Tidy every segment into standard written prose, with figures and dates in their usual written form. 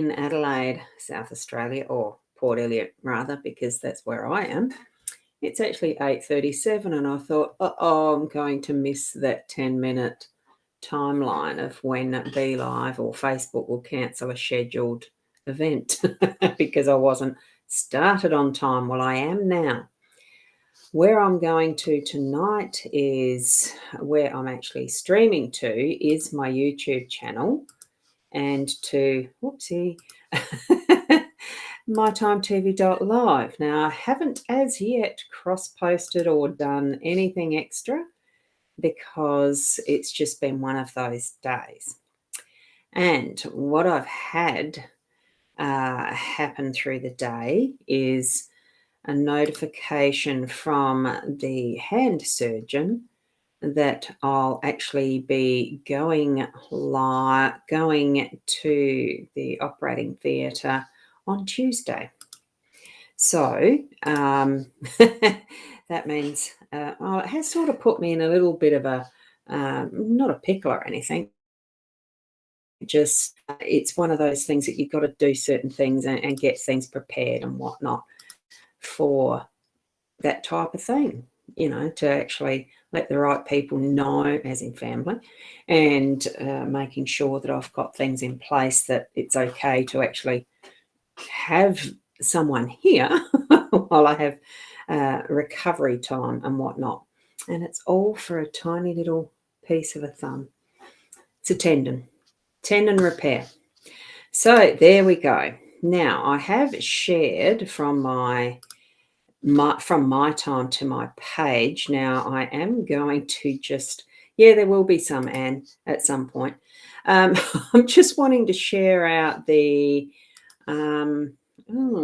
in Adelaide, South Australia, or Port Elliot rather, because that's where I am. It's actually 8:37 and I thought, oh, I'm going to miss that 10-minute timeline of when Be Live or Facebook will cancel a scheduled event because I wasn't started on time. Well, I am now. Where I'm going to tonight is where I'm actually streaming to is my YouTube channel and to, whoopsie, mytimetv.live. Now, I haven't as yet cross-posted or done anything extra because it's just been one of those days. And what I've had happen through the day is a notification from the hand surgeon that I'll actually be going to the operating theatre on Tuesday. So that means it has sort of put me in a little bit of a not a pickle or anything. Just it's one of those things that you've got to do certain things and get things prepared and whatnot for that type of thing, to actually let the right people know, as in family, and making sure that I've got things in place that it's okay to actually have someone here while I have recovery time and whatnot. And it's all for a tiny little piece of a thumb. It's a tendon repair. So there we go. Now I have shared from my time to my page. Now I am going to just, there will be some, Anne, at some point. I'm just wanting to share out the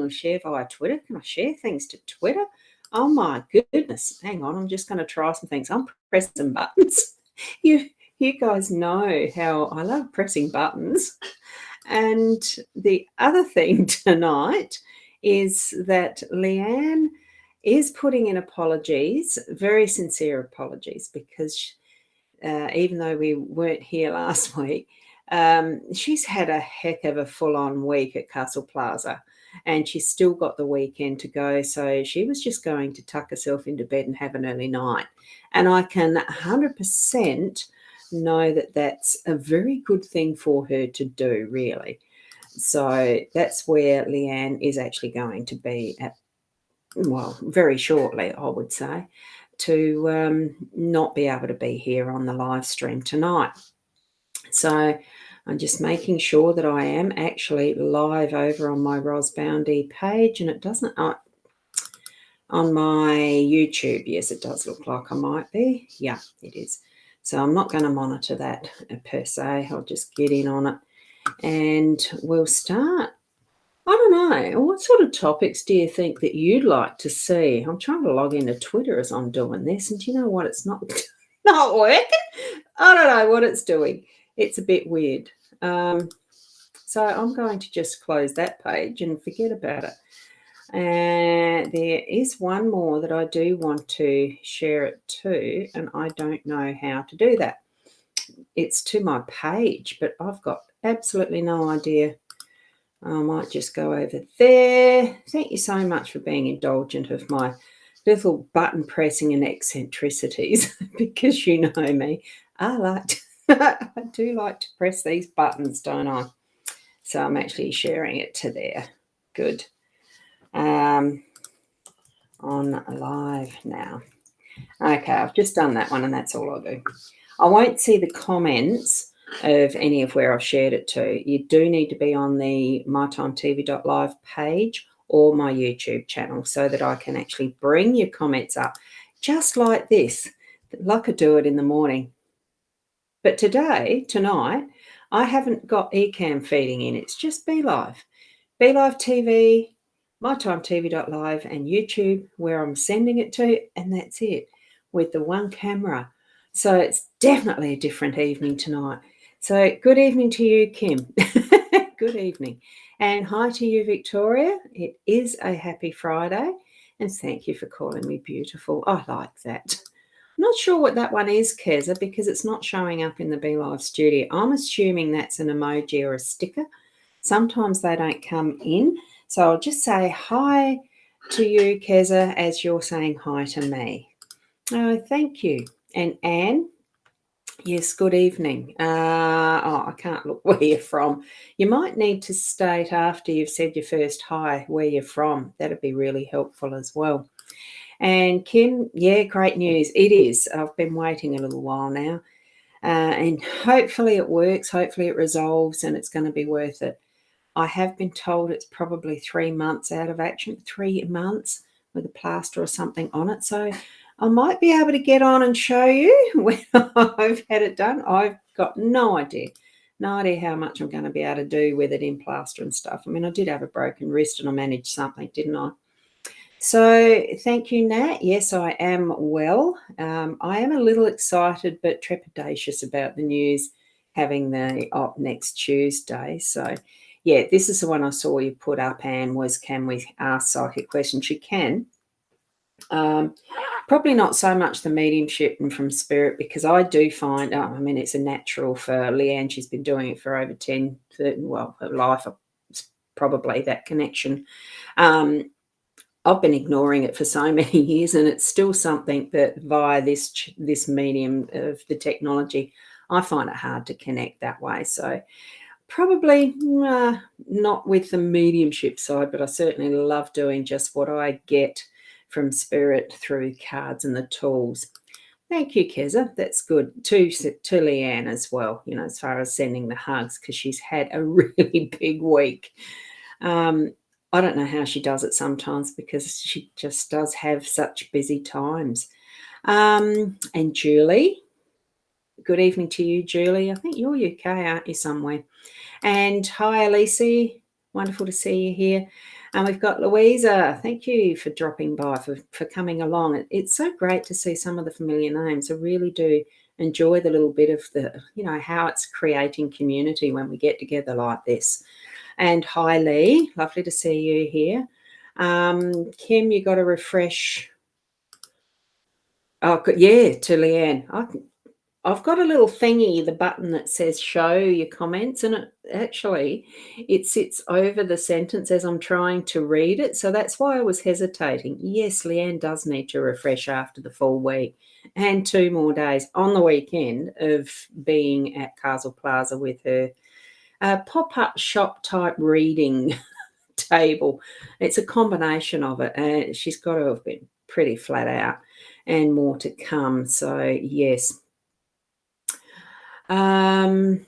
share via Twitter. Can I share things to Twitter? Oh my goodness. Hang on, I'm just going to try some things. I'm pressing some buttons. You guys know how I love pressing buttons. And the other thing tonight is that Leanne is putting in apologies, very sincere apologies, because even though we weren't here last week, she's had a heck of a full-on week at Castle Plaza, and she's still got the weekend to go. So she was just going to tuck herself into bed and have an early night. And I can 100% know that that's a very good thing for her to do, really. So that's where Leanne is actually going to be at, well, very shortly, I would say, to not be able to be here on the live stream tonight. So I'm just making sure that I am actually live over on my Ros Boundy page, and it doesn't on my YouTube. Yes, it does look like I might be. Yeah, it is. So I'm not going to monitor that per se. I'll just get in on it and we'll start. I don't know. What sort of topics do you think that you'd like to see? I'm trying to log into Twitter as I'm doing this, and do you know what? It's not working. I don't know what it's doing. It's a bit weird. So I'm going to just close that page and forget about it. And there is one more that I do want to share it to, and I don't know how to do that. It's to my page, but I've got absolutely no idea. I might just go over there. Thank you so much for being indulgent of my little button pressing and eccentricities, because you know me. I do like to press these buttons, don't I? So I'm actually sharing it to there. Good. On live now. Okay, I've just done that one, and that's all I'll do. I won't see the comments of any of where I've shared it to. You do need to be on the mytimetv.live page or my YouTube channel so that I can actually bring your comments up just like this, like I do it in the morning. But tonight, I haven't got eCam feeding in. It's just Be Live. Be Live TV, mytimetv.live and YouTube, where I'm sending it to, and that's it, with the one camera. So it's definitely a different evening tonight. So good evening to you, Kim. Good evening. And hi to you, Victoria. It is a happy Friday. And thank you for calling me beautiful. I like that. I'm not sure what that one is, Keza, because it's not showing up in the Be Live studio. I'm assuming that's an emoji or a sticker. Sometimes they don't come in. So I'll just say hi to you, Keza, as you're saying hi to me. Oh, thank you. And Anne, yes, good evening. I can't look where you're from. You might need to state after you've said your first hi where you're from. That'd be really helpful as well. And Kim, yeah, great news. It is. I've been waiting a little while now. And hopefully it works. Hopefully it resolves and it's going to be worth it. I have been told it's probably 3 months out of action, 3 months with a plaster or something on it. So I might be able to get on and show you when I've had it done. I've got no idea how much I'm going to be able to do with it in plaster and stuff. I mean, I did have a broken wrist and I managed something, didn't I? So thank you, Nat. Yes, I am well. I am a little excited but trepidatious about the news having the op next Tuesday. So, yeah, this is the one I saw you put up, Anne, was can we ask psychic questions? You can. Probably not so much the mediumship and from spirit because I do find, I mean, it's a natural for Leanne. She's been doing it for over 10, 30, well, her life, probably that connection. I've been ignoring it for so many years, and it's still something that via this medium of the technology, I find it hard to connect that way. So probably not with the mediumship side, but I certainly love doing just what I get from spirit through cards and the tools. Thank you, Keza. That's good. To Leanne as well, as far as sending the hugs, because she's had a really big week. I don't know how she does it sometimes because she just does have such busy times. And Julie, good evening to you, Julie. I think you're UK, aren't you, somewhere? And hi, Elise. Wonderful to see you here. And we've got Louisa. Thank you for dropping by, for coming along. It's so great to see some of the familiar names. I really do enjoy the little bit of how it's creating community when we get together like this. And hi, Lee. Lovely to see you here. Kim, you got to refresh. Oh, yeah, to Leanne. I've got a little thingy, the button that says show your comments, and it sits over the sentence as I'm trying to read it. So that's why I was hesitating. Yes, Leanne does need to refresh after the full week and 2 more days on the weekend of being at Castle Plaza with her pop-up shop type reading table. It's a combination of it, and she's got to have been pretty flat out and more to come. So yes. And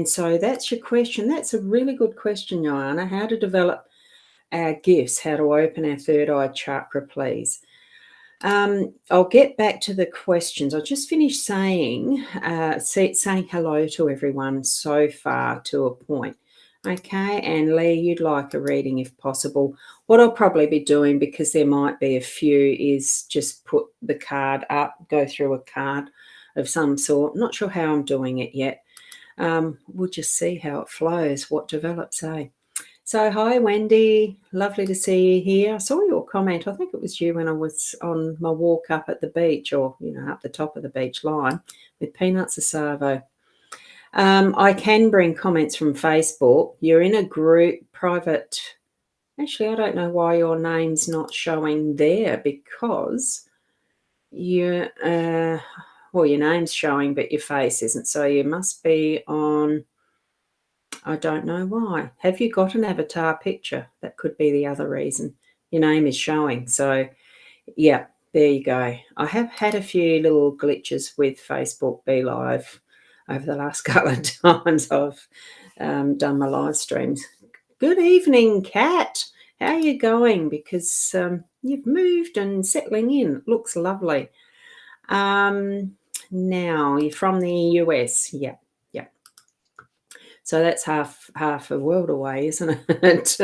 so that's your question. That's a really good question, Joanna. How to develop our gifts, how to open our third eye chakra, please. I'll get back to the questions. I just finished saying hello to everyone so far to a point. Okay, and Lee, you'd like a reading if possible. What I'll probably be doing, because there might be a few, is just put the card up, go through a card of some sort. Not sure how I'm doing it yet. We'll just see how it flows, what develops, eh? So hi, Wendy. Lovely to see you here. I saw your comment. I think it was you when I was on my walk up at the beach, or, up the top of the beach line with Peanuts of Savo. I can bring comments from Facebook. You're in a group, private. Actually, I don't know why your name's not showing there, because your name's showing, but your face isn't. So you must be on. I don't know why. Have you got an avatar picture? That could be the other reason. Your name is showing. So, yeah, there you go. I have had a few little glitches with Facebook Be Live over the last couple of times I've done my live streams. Good evening, Kat. How are you going? Because you've moved and settling in. It looks lovely. Now, you're from the US. Yeah. So that's half a world away, isn't it?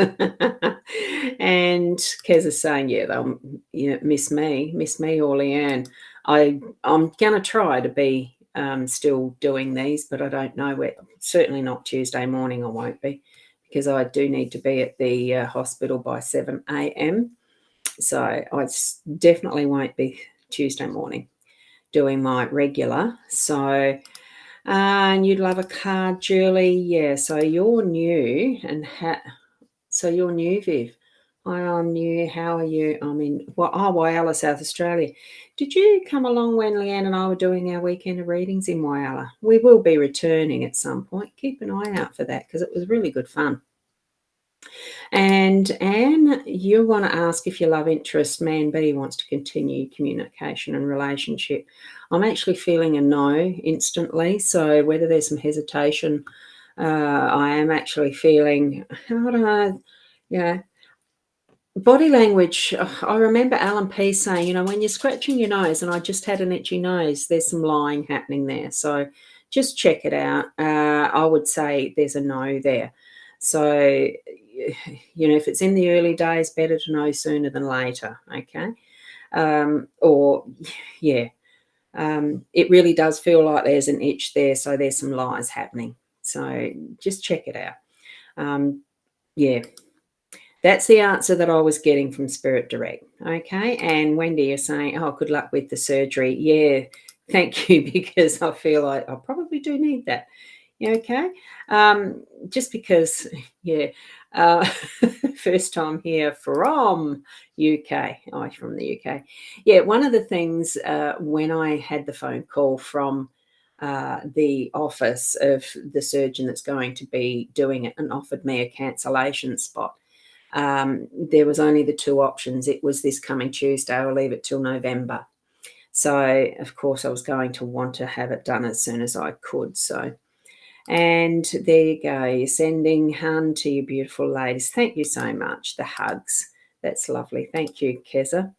And Kez is saying, yeah, they'll miss me or Leanne. I'm going to try to be still doing these, but I don't know where. Certainly not Tuesday morning. I won't be, because I do need to be at the hospital by 7 a.m. So I definitely won't be Tuesday morning doing my regular. So And you'd love a card, Julie. Yeah, so you're new so you're new, Viv. Hi, I'm new. How are you? I'm in Whyalla, South Australia. Did you come along when Leanne and I were doing our weekend of readings in Whyalla? We will be returning at some point. Keep an eye out for that because it was really good fun. And Anne, you want to ask if your love interest, man B, wants to continue communication and relationship. I'm actually feeling a no instantly. So whether there's some hesitation, I am actually feeling, how do I, yeah, body language. I remember Alan P saying, when you're scratching your nose, and I just had an itchy nose, there's some lying happening there. So just check it out. I would say there's a no there. So, if it's in the early days, better to know sooner than later. Okay. It really does feel like there's an itch there. So there's some lies happening. So just check it out. Yeah. That's the answer that I was getting from Spirit Direct. Okay. And Wendy, you're saying, oh, good luck with the surgery. Yeah. Thank you, because I feel like I probably do need that. Okay. Just because, yeah. First time here from UK. Oh, from the UK. Yeah. One of the things when I had the phone call from the office of the surgeon that's going to be doing it and offered me a cancellation spot, there was only the two options. It was this coming Tuesday, I'll leave it till November. So, of course, I was going to want to have it done as soon as I could. So, and there you go. You're sending hun to you beautiful ladies. Thank you so much. The hugs. That's lovely. Thank you, Keza.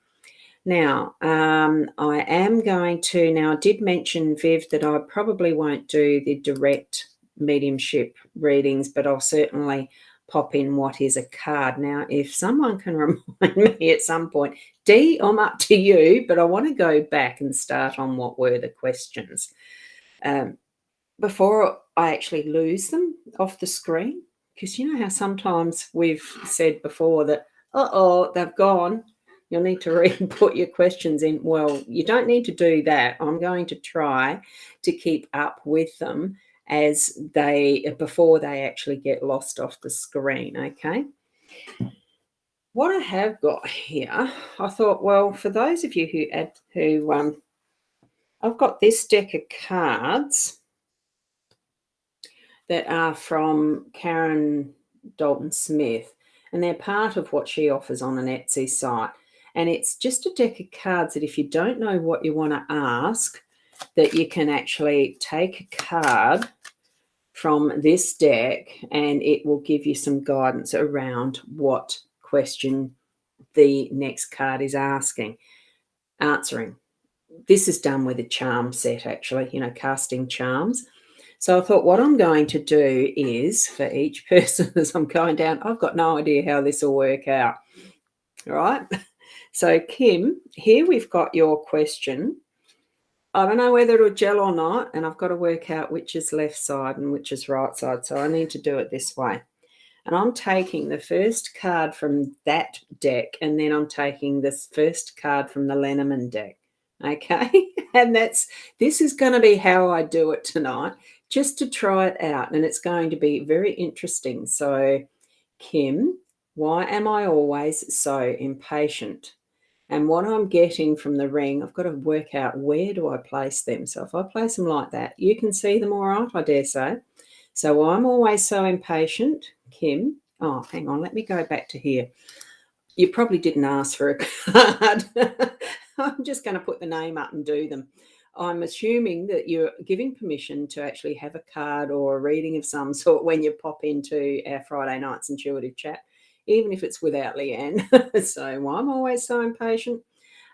Now, I am going to, I did mention, Viv, that I probably won't do the direct mediumship readings, but I'll certainly pop in what is a card. Now, if someone can remind me at some point, Dee, I'm up to you, but I want to go back and start on what were the questions before I actually lose them off the screen. Because you know how sometimes we've said before that, they've gone. You'll need to put your questions in. Well, you don't need to do that. I'm going to try to keep up with them before they actually get lost off the screen, okay? What I have got here, I thought, well, for those of you who I've got this deck of cards that are from Karen Dalton Smith, and they're part of what she offers on an Etsy site. And it's just a deck of cards that if you don't know what you want to ask, that you can actually take a card from this deck and it will give you some guidance around what question the next card is answering. This is done with a charm set, actually, casting charms. So I thought what I'm going to do is, for each person as I'm going down, I've got no idea how this will work out. All right. So Kim, here we've got your question. I don't know whether it'll gel or not, and I've got to work out which is left side and which is right side. So I need to do it this way. And I'm taking the first card from that deck, and then I'm taking this first card from the Lenormand deck. Okay. And this is going to be how I do it tonight, just to try it out. And it's going to be very interesting. So, Kim, why am I always so impatient? And what I'm getting from the ring, I've got to work out where do I place them. So if I place them like that, you can see them all right, I dare say. So I'm always so impatient, Kim. Oh, hang on, let me go back to here. You probably didn't ask for a card. I'm just going to put the name up and do them. I'm assuming that you're giving permission to actually have a card or a reading of some sort when you pop into our Friday night's intuitive chat, even if it's without Leanne. So I'm always so impatient.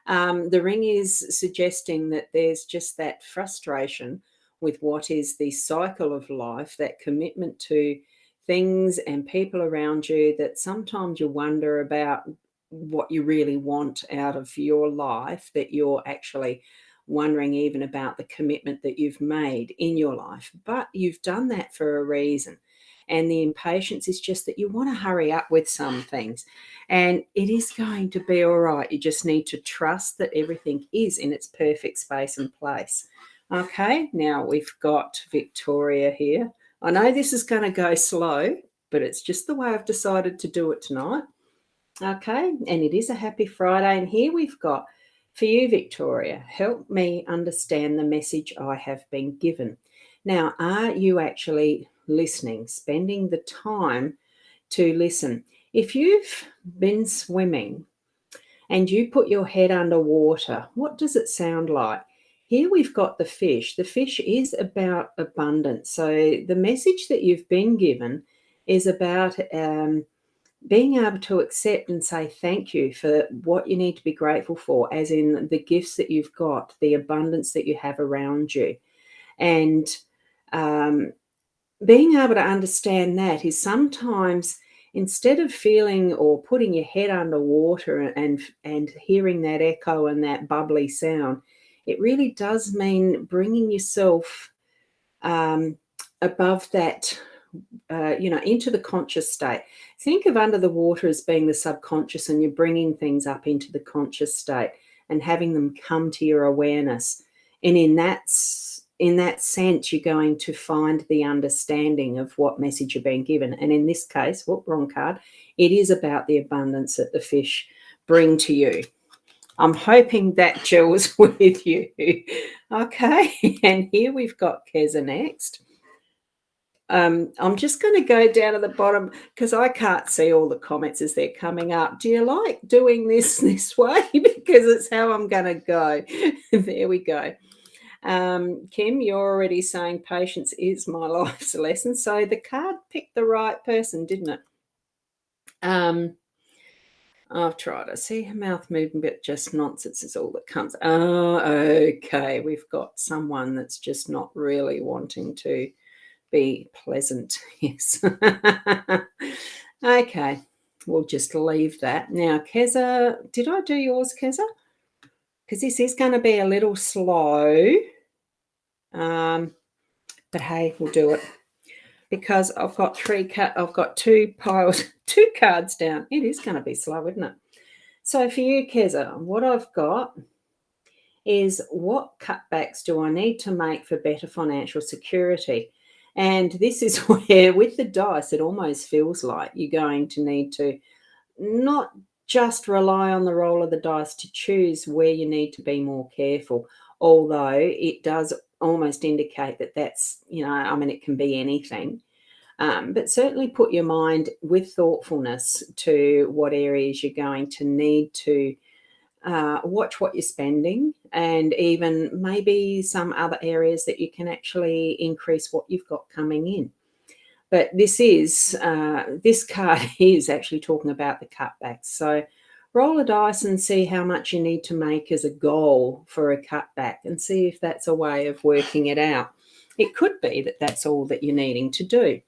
The ring is suggesting that there's just that frustration with what is the cycle of life, that commitment to things and people around you, that sometimes you wonder about what you really want out of your life, that you're actually wondering even about the commitment that you've made in your life. But you've done that for a reason. And the impatience is just that you want to hurry up with some things. And it is going to be all right. You just need to trust that everything is in its perfect space and place. Okay, now we've got Victoria here. I know this is going to go slow, but it's just the way I've decided to do it tonight. Okay, and it is a happy Friday. And here we've got, for you, Victoria, help me understand the message I have been given. Now, are you actually listening, spending the time to listen? If you've been swimming and you put your head underwater, what does it sound like? Here we've got the fish. The fish is about abundance. So the message that you've been given is about being able to accept and say thank you for what you need to be grateful for, as in the gifts that you've got, the abundance that you have around you. And being able to understand that is sometimes, instead of feeling or putting your head underwater and hearing that echo and that bubbly sound, it really does mean bringing yourself above that, into the conscious state. Think of under the water as being the subconscious, and you're bringing things up into the conscious state and having them come to your awareness. And in that sense, you're going to find the understanding of what message you're being given. And in this case, wrong card, it is about the abundance that the fish bring to you. I'm hoping that gels with you. Okay, and here we've got Keza next. I'm just going to go down to the bottom because I can't see all the comments as they're coming up. Do you like doing this way? Because it's how I'm going to go. There we go. Kim, you're already saying patience is my life's lesson. So the card picked the right person, didn't it? I've tried to see her mouth moving, but just nonsense is all that comes. Oh, okay. We've got someone that's just not really wanting to be pleasant. Yes. Okay. We'll just leave that. Now, Keza, did I do yours, Keza? Because this is going to be a little slow. But hey, we'll do it. Because I've got two cards down. It is going to be slow, isn't it? So for you, Keza, what I've got is, what cutbacks do I need to make for better financial security? And this is where, with the dice, it almost feels like you're going to need to not just rely on the roll of the dice to choose where you need to be more careful, although it does almost indicate that that's, it can be anything. But certainly put your mind with thoughtfulness to what areas you're going to need to watch what you're spending, and even maybe some other areas that you can actually increase what you've got coming in. But this card is actually talking about the cutbacks. So roll a dice and see how much you need to make as a goal for a cutback, and see if that's a way of working it out. It could be that that's all that you're needing to do.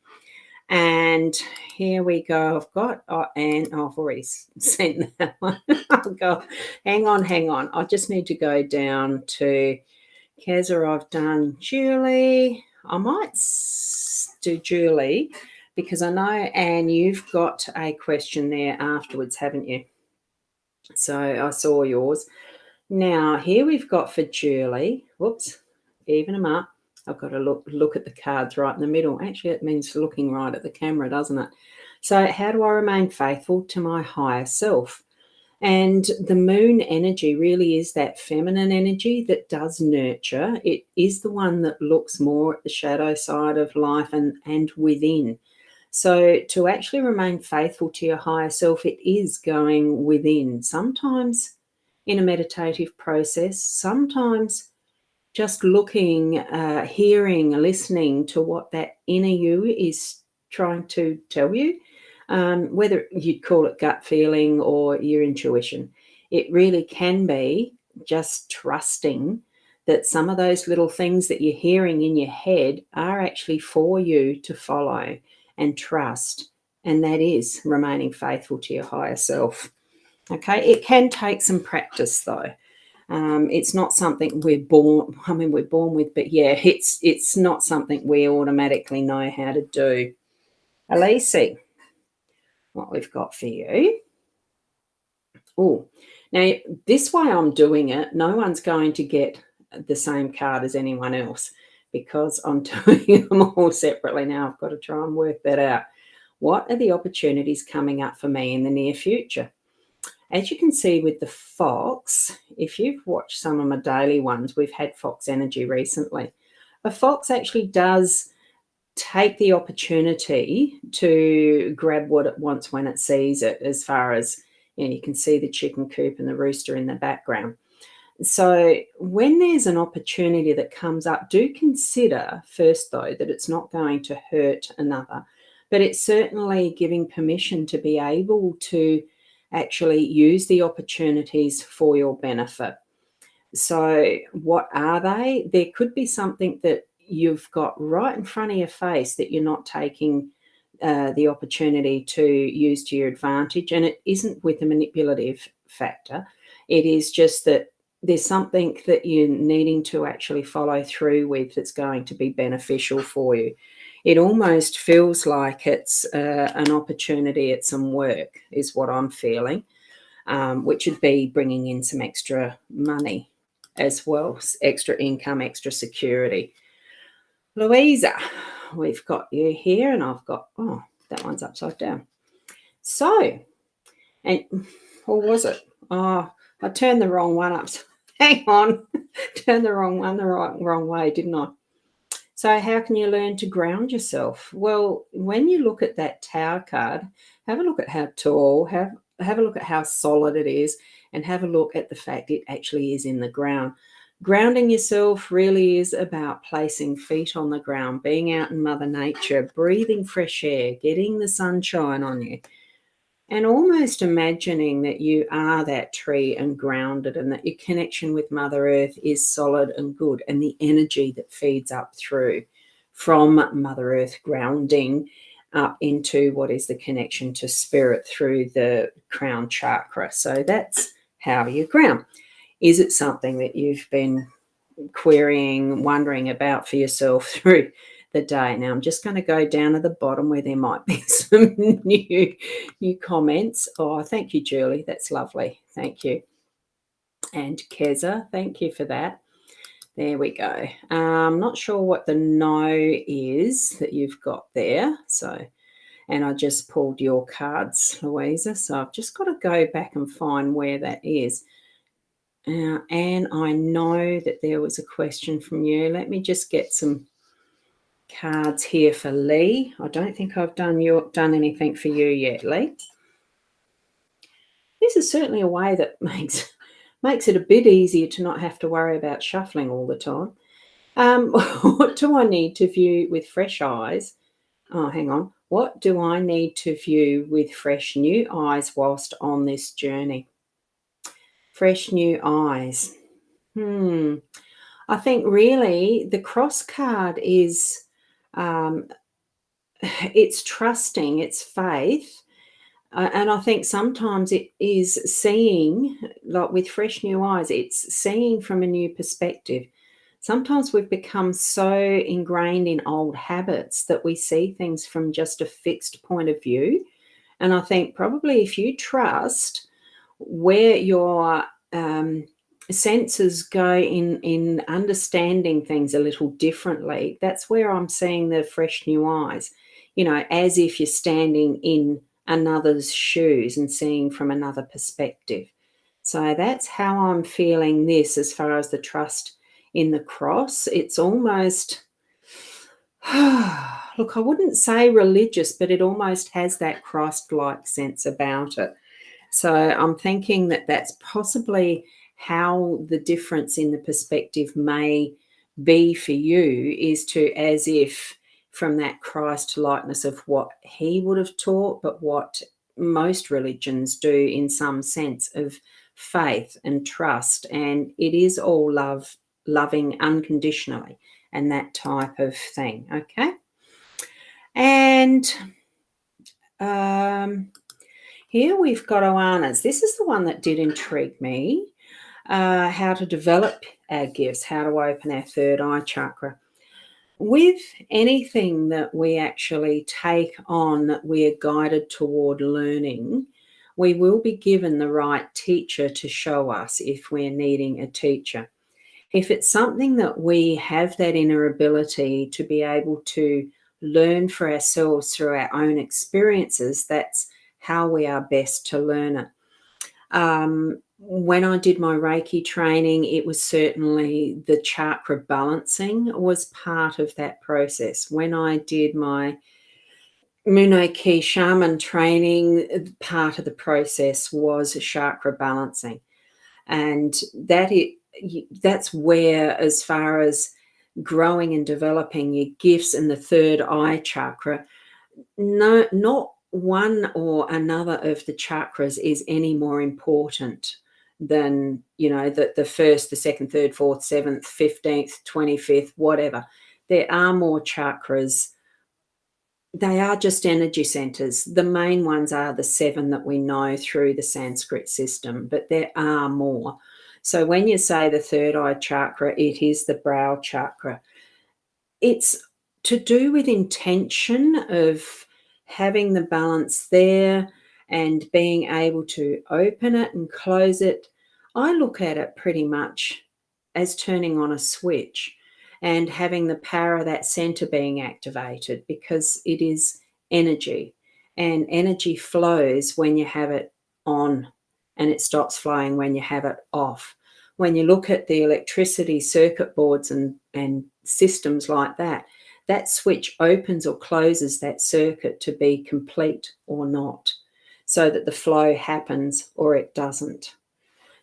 And here we go. I've already sent that one. I'll go. Hang on. I just need to go down to Keza. I've done Julie. I might do Julie because I know, Anne, you've got a question there afterwards, haven't you? So I saw yours. Now, here we've got for Julie. Whoops, even them up. I've got to look at the cards right in the middle. Actually, it means looking right at the camera, doesn't it? So how do I remain faithful to my higher self? And the moon energy really is that feminine energy that does nurture. It is the one that looks more at the shadow side of life and within. So to actually remain faithful to your higher self, it is going within. Sometimes in a meditative process, sometimes just looking, hearing, listening to what that inner you is trying to tell you, whether you'd call it gut feeling or your intuition. It really can be just trusting that some of those little things that you're hearing in your head are actually for you to follow and trust. And that is remaining faithful to your higher self. Okay, it can take some practice though. It's not something we're born with, but yeah, it's not something we automatically know how to do. Elise, what we've got for you. Oh, now this way I'm doing it, no one's going to get the same card as anyone else because I'm doing them all separately now. I've got to try and work that out. What are the opportunities coming up for me in the near future? As you can see with the fox, if you've watched some of my daily ones, we've had fox energy recently. A fox actually does take the opportunity to grab what it wants when it sees it, as far as, you can see the chicken coop and the rooster in the background. So when there's an opportunity that comes up, do consider first, though, that it's not going to hurt another, but it's certainly giving permission to be able to actually use the opportunities for your benefit. So what are they? There could be something that you've got right in front of your face that you're not taking the opportunity to use to your advantage. And it isn't with a manipulative factor. It is just that there's something that you're needing to actually follow through with that's going to be beneficial for you. It almost feels like it's an opportunity at some work is what I'm feeling, which would be bringing in some extra money as well, extra income, extra security. Louisa, we've got you here, and I've got, oh, that one's upside down. So, and, or was it? Oh, I turned the wrong one up. Hang on, turned the wrong one the wrong way, didn't I? So how can you learn to ground yourself? Well, when you look at that Tower card, have a look at how tall, have a look at how solid it is, and have a look at the fact it actually is in the ground. Grounding yourself really is about placing feet on the ground, being out in Mother Nature, breathing fresh air, getting the sunshine on you, and almost imagining that you are that tree and grounded, and that your connection with Mother Earth is solid and good, and the energy that feeds up through from Mother Earth grounding up into what is the connection to spirit through the crown chakra. So that's how you ground. Is it something that you've been querying, wondering about for yourself through the day? Now I'm just going to go down to the bottom where there might be some new comments. Oh, thank you, Julie. That's lovely. Thank you. And Keza, thank you for that. There we go. I'm not sure what the no is that you've got there. So, and I just pulled your cards, Louisa. So I've just got to go back and find where that is. And I know that there was a question from you. Let me just get some cards here for Lee. I don't think I've done anything for you yet, Lee. This is certainly a way that makes it a bit easier to not have to worry about shuffling all the time. What do I need to view with fresh eyes? Oh, hang on. What do I need to view with fresh new eyes whilst on this journey? Fresh new eyes. I think really the cross card is it's trusting, it's faith. And I think sometimes it is seeing, like with fresh new eyes, it's seeing from a new perspective. Sometimes we've become so ingrained in old habits that we see things from just a fixed point of view. And I think probably if you trust where your senses go in understanding things a little differently, that's where I'm seeing the fresh new eyes, as if you're standing in another's shoes and seeing from another perspective. So that's how I'm feeling this as far as the trust in the cross. It's almost, look, I wouldn't say religious, but it almost has that Christ-like sense about it. So I'm thinking that that's possibly how the difference in the perspective may be for you, is to, as if from that Christ likeness of what he would have taught, but what most religions do in some sense of faith and trust. And it is all loving unconditionally and that type of thing. Okay. And here we've got Oana's. This is the one that did intrigue me. How to develop our gifts, how to open our third eye chakra. With anything that we actually take on, that we are guided toward learning, we will be given the right teacher to show us if we're needing a teacher. If it's something that we have that inner ability to be able to learn for ourselves through our own experiences, that's how we are best to learn it. When I did my Reiki training, it was certainly the chakra balancing was part of that process. When I did my Munei-Ki shaman training, part of the process was chakra balancing. And that's where, as far as growing and developing your gifts in the third eye chakra, no, not one or another of the chakras is any more important than, the first, the second, third, fourth, seventh, 15th, 25th, whatever. There are more chakras. They are just energy centers. The main ones are the 7 that we know through the Sanskrit system, but there are more. So when you say the third eye chakra, it is the brow chakra. It's to do with intention of having the balance there and being able to open it and close it. I look at it pretty much as turning on a switch and having the power of that center being activated, because it is energy, and energy flows when you have it on, and it stops flowing when you have it off. When you look at the electricity circuit boards and systems like that, that switch opens or closes that circuit to be complete or not, so that the flow happens or it doesn't.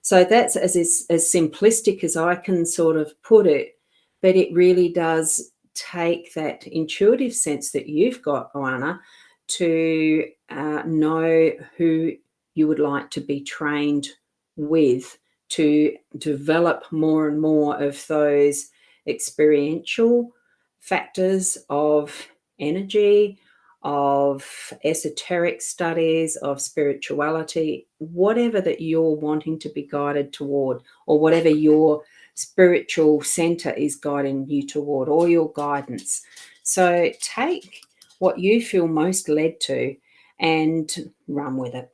So that's as simplistic as I can sort of put it, but it really does take that intuitive sense that you've got, Oana, to know who you would like to be trained with, to develop more and more of those experiential factors of energy, of esoteric studies, of spirituality, whatever that you're wanting to be guided toward, or whatever your spiritual center is guiding you toward, or your guidance. So take what you feel most led to and run with it.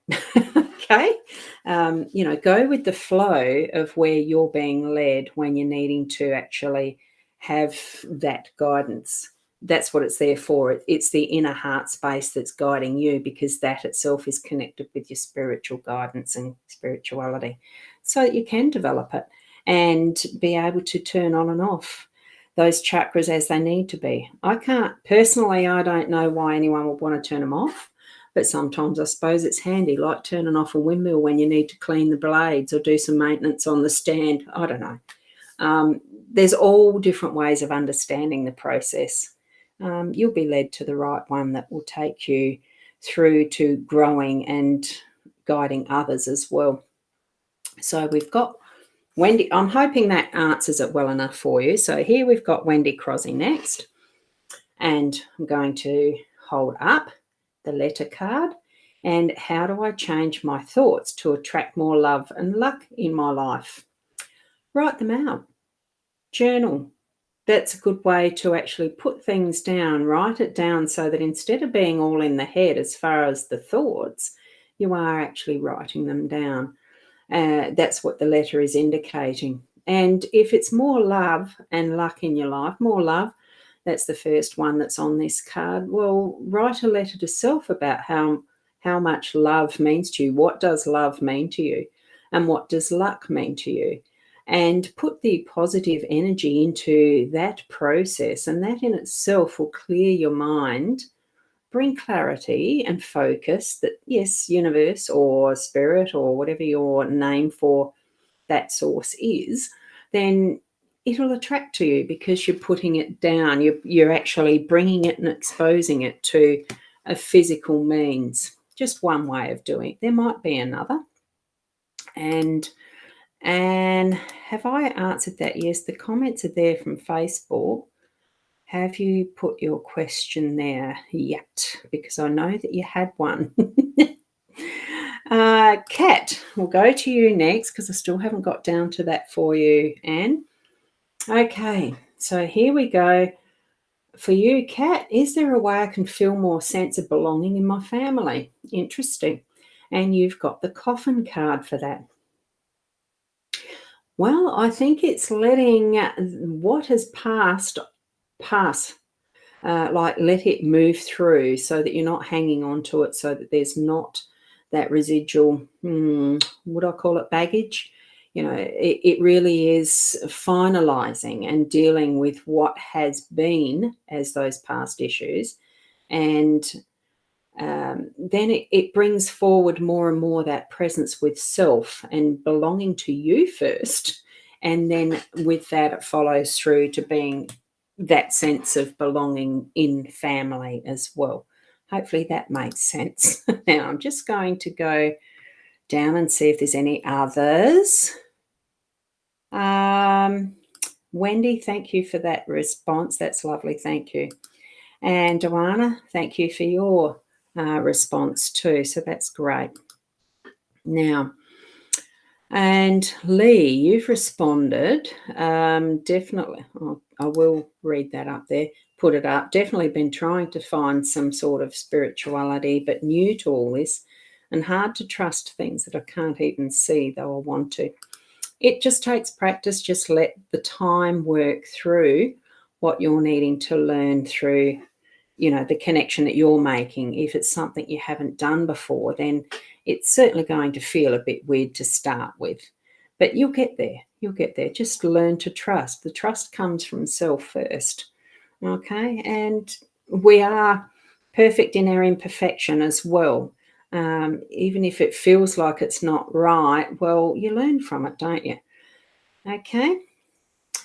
Okay? Go with the flow of where you're being led when you're needing to actually have that guidance. That's what it's there for. It's the inner heart space that's guiding you, because that itself is connected with your spiritual guidance and spirituality, so that you can develop it and be able to turn on and off those chakras as they need to be. I don't know why anyone would want to turn them off, but sometimes I suppose it's handy, like turning off a windmill when you need to clean the blades or do some maintenance on the stand. I don't know. There's all different ways of understanding the process. You'll be led to the right one that will take you through to growing and guiding others as well. So we've got Wendy. I'm hoping that answers it well enough for you. So here we've got Wendy Crosby next. And I'm going to hold up the letter card. And how do I change my thoughts to attract more love and luck in my life? Write them out. Journal. That's a good way to actually put things down. Write it down so that instead of being all in the head as far as the thoughts, you are actually writing them down. That's what the letter is indicating. And if it's more love and luck in your life, more love, that's the first one that's on this card. Well, write a letter to self about how much love means to you. What does love mean to you? And what does luck mean to you? And put the positive energy into that process, and that in itself will clear your mind, bring clarity and focus that, yes, universe or spirit or whatever your name for that source is, then it'll attract to you because you're putting it down. You're actually bringing it and exposing it to a physical means. Just one way of doing it. There might be another. And have I answered that? Yes, the comments are there from Facebook. Have you put your question there yet? Because I know that you had one. Kat, we'll go to you next because I still haven't got down to that for you, Anne. Okay, so here we go. For you, Kat, is there a way I can feel more sense of belonging in my family? Interesting. And you've got the coffin card for that. Well, I think it's letting what has passed pass. Like let it move through so that you're not hanging on to it, so that there's not that residual, would I call it baggage? It really is finalizing and dealing with what has been as those past issues. And then it brings forward more and more that presence with self and belonging to you first. And then with that, it follows through to being that sense of belonging in family as well. Hopefully that makes sense. Now I'm just going to go down and see if there's any others. Wendy, thank you for that response. That's lovely. Thank you. And Joanna, thank you for your response too. So that's great. Now, and Lee, you've responded. Definitely, I will read that up there, put it up. Definitely been trying to find some sort of spirituality, but new to all this and hard to trust things that I can't even see, though I want to. It just takes practice. Just let the time work through what you're needing to learn through, the connection that you're making. If it's something you haven't done before, then it's certainly going to feel a bit weird to start with. But you'll get there. You'll get there. Just learn to trust. The trust comes from self first. Okay? And we are perfect in our imperfection as well. Even if it feels like it's not right, well, you learn from it, don't you? Okay?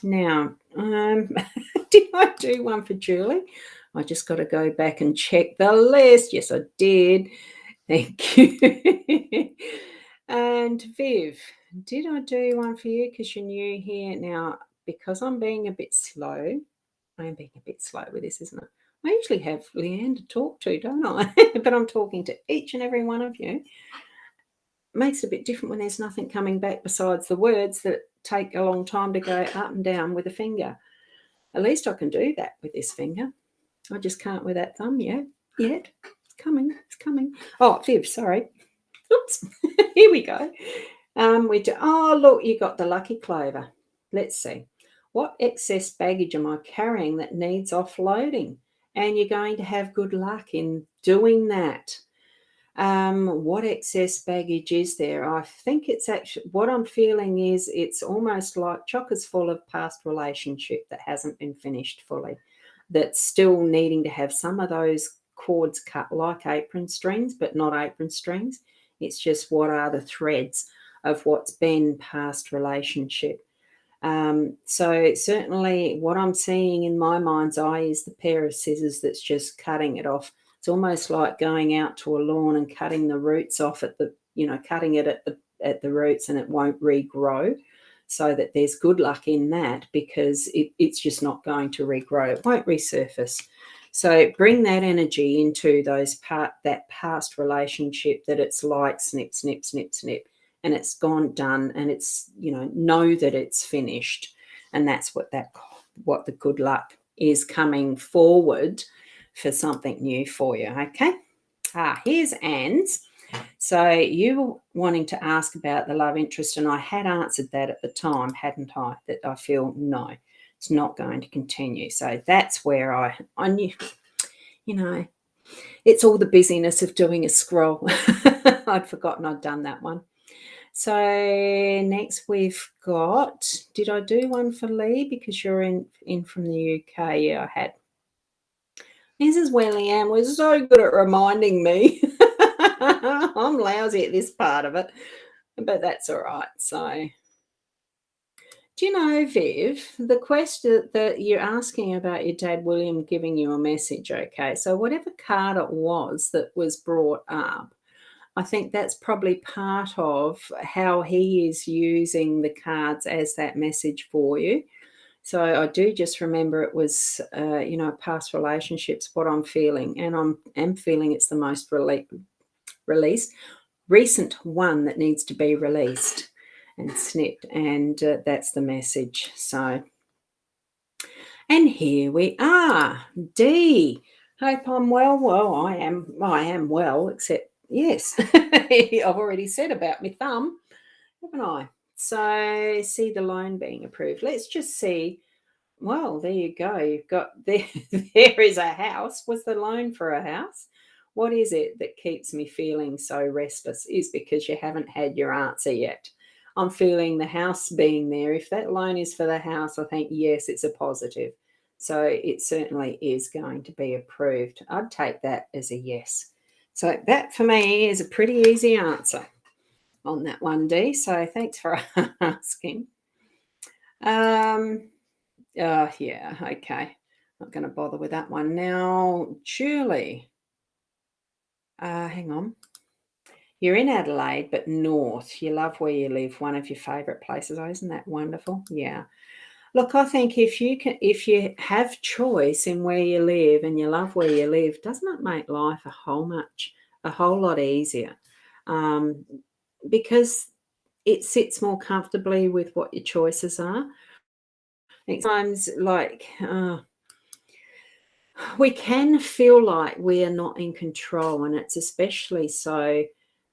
Now, did I do one for Julie? I just got to go back and check the list. Yes, I did. Thank you. And Viv, did I do one for you because you're new here? Now, because I'm being a bit slow, I am being a bit slow with this, isn't it? I usually have Leanne to talk to, don't I? But I'm talking to each and every one of you. Makes it a bit different when there's nothing coming back besides the words that take a long time to go up and down with a finger. At least I can do that with this finger. I just can't with that thumb yet. It's coming. It's coming. Oh, Viv, sorry. Oops. Here we go. Look, you got the lucky clover. Let's see. What excess baggage am I carrying that needs offloading? And you're going to have good luck in doing that. What excess baggage is there? I think it's actually, what I'm feeling is it's almost like chockers full of past relationship that hasn't been finished fully, that's still needing to have some of those cords cut like apron strings, but not apron strings. It's just what are the threads of what's been past relationship. So certainly what I'm seeing in my mind's eye is the pair of scissors that's just cutting it off. It's almost like going out to a lawn and cutting the roots off cutting it at the roots, and it won't regrow. So that there's good luck in that, because it's just not going to regrow. It won't resurface. So bring that energy into that past relationship that it's like snip, snip, snip, snip, and it's gone, done, and it's, know that it's finished. And that's what the good luck is, coming forward for something new for you. Okay. Here's Anne's. So you were wanting to ask about the love interest, and I had answered that at the time, hadn't I? That I feel no, it's not going to continue. So that's where I knew, it's all the busyness of doing a scroll. I'd forgotten I'd done that one. So next we've got, did I do one for Lee because you're in from the UK? Yeah, I had. This is where Leanne was so good at reminding me. I'm lousy at this part of it, but that's all right. So, do you know, Viv, the question that you're asking about your dad, William, giving you a message, okay? So whatever card it was that was brought up, I think that's probably part of how he is using the cards as that message for you. So I do just remember it was, past relationships, what I'm feeling. And I'm feeling it's the most recent one that needs to be released and snipped. And that's the message. So, and here we are. D. Hope I'm well. Well, I am well, except, yes, I've already said about my thumb, haven't I? So see the loan being approved. Let's just see. Well, there you go. You've got there. There is a house. Was the loan for a house? What is it that keeps me feeling so restless? Is because you haven't had your answer yet. I'm feeling the house being there. If that loan is for the house, I think yes, it's a positive. So it certainly is going to be approved. I'd take that as a yes. So that for me is a pretty easy answer on that one, Dee. So thanks for asking. Um, yeah, okay. Not going to bother with that one now. Julie, hang on. You're in Adelaide, but north. You love where you live. One of your favourite places. Oh, isn't that wonderful? Yeah. Look, I think if you have choice in where you live and you love where you live, doesn't it make life a whole lot easier? Um, because it sits more comfortably with what your choices are. Sometimes, like, we can feel like we are not in control, and it's especially so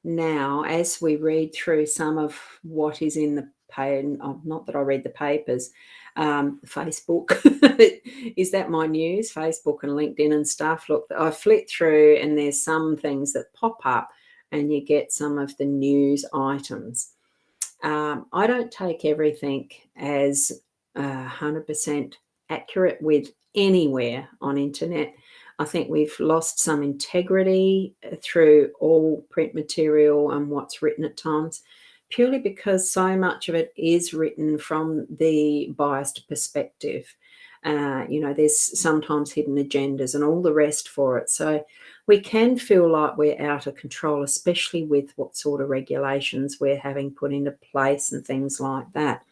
now as we read through some of what is in the not that I read the papers, Facebook. Is that my news? Facebook and LinkedIn and stuff. Look, I flick through and there's some things that pop up and you get some of the news items. I don't take everything as 100% accurate with anywhere on internet. I think we've lost some integrity through all print material and what's written at times, purely because so much of it is written from the biased perspective. There's sometimes hidden agendas and all the rest for it. So we can feel like we're out of control, especially with what sort of regulations we're having put into place and things like that.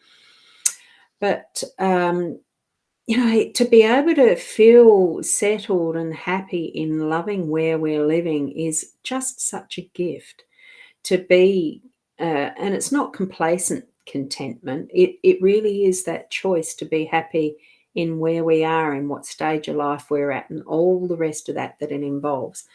But, to be able to feel settled and happy in loving where we're living is just such a gift. To be, and it's not complacent contentment, it really is that choice to be happy in where we are and what stage of life we're at and all the rest of that it involves.